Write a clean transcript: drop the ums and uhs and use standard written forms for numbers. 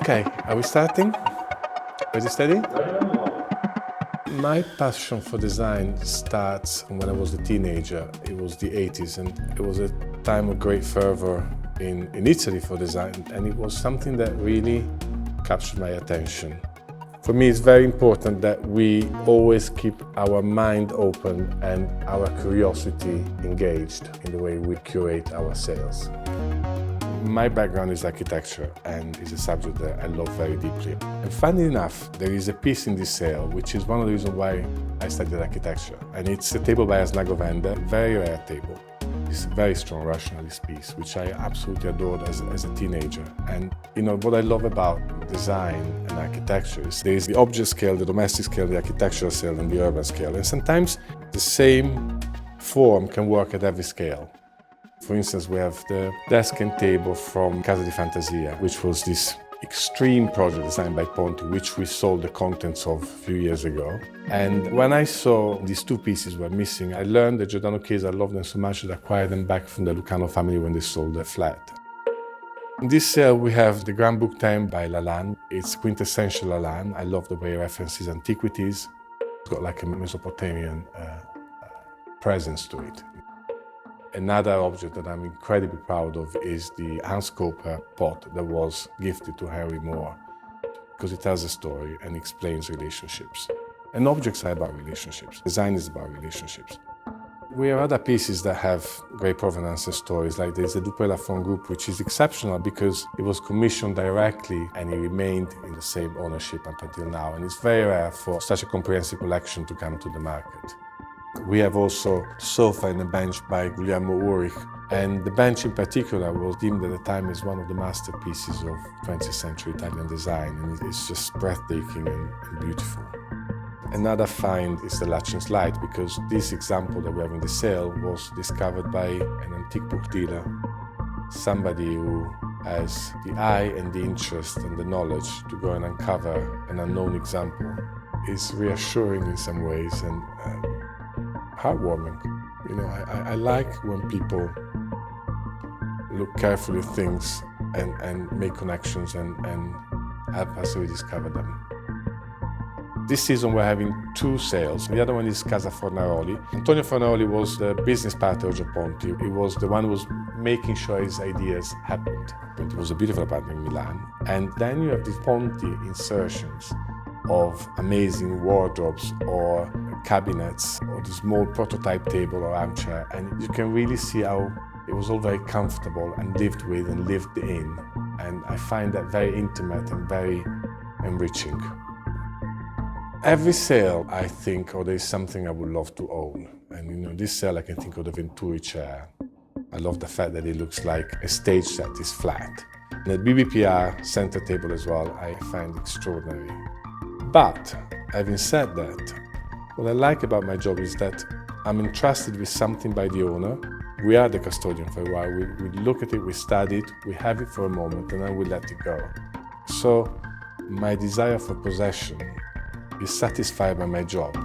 Okay, are we starting? Ready, steady? My passion for design starts when I was a teenager. It was the 80s, and it was a time of great fervor in Italy for design, and it was something that really captured my attention. For me, it's very important that we always keep our mind open and our curiosity engaged in the way we curate our sales. My background is architecture, and is a subject that I love very deeply. And funny enough, there is a piece in this sale which is one of the reasons why I studied architecture. And it's a table by a Snagovenda, very rare table. It's a very strong rationalist piece, which I absolutely adored as a teenager. And what I love about design and architecture is there is the object scale, the domestic scale, the architectural scale, and the urban scale. And sometimes the same form can work at every scale. For instance, we have the desk and table from Casa di Fantasia, which was this extreme project designed by Ponti, which we sold the contents of a few years ago. And when I saw these two pieces were missing, I learned that Giordano Chiesa loved them so much that I acquired them back from the Lucano family when they sold their flat. In this sale, we have the Grand Bouquetin by Lalanne. It's quintessential Lalanne. I love the way it references antiquities. It's got like a Mesopotamian presence to it. Another object that I'm incredibly proud of is the Hans Koper pot that was gifted to Henry Moore, because it tells a story and explains relationships. And objects are about relationships. Design is about relationships. We have other pieces that have great provenance and stories, like there's the Dupré-Lafon group, which is exceptional because it was commissioned directly and it remained in the same ownership up until now. And it's very rare for such a comprehensive collection to come to the market. We have also sofa and a bench by Guglielmo Urich, and the bench in particular was deemed at the time as one of the masterpieces of 20th century Italian design, and it's just breathtaking and beautiful. Another find is the latch and slide, because this example that we have in the sale was discovered by an antique book dealer, somebody who has the eye and the interest and the knowledge to go and uncover an unknown example. It's reassuring in some ways and heartwarming. I like when people look carefully at things and make connections and help us rediscover them. This season we're having two sales. The other one is Casa Fornaroli. Antonio Fornaroli was the business partner of Ponti. He was the one who was making sure his ideas happened. It was a beautiful apartment in Milan. And then you have these Ponti insertions of amazing wardrobes or cabinets or the small prototype table or armchair, and you can really see how it was all very comfortable and lived with and lived in, and I find that very intimate and very enriching. Every sale I think, oh, there's something I would love to own, and this sale I can think of the Venturi chair. I love the fact that it looks like a stage set is flat. And the BBPR center table as well I find extraordinary. But having said that, what I like about my job is that I'm entrusted with something by the owner. We are the custodian for a while. We look at it, we study it, we have it for a moment, and then we let it go. So my desire for possession is satisfied by my job.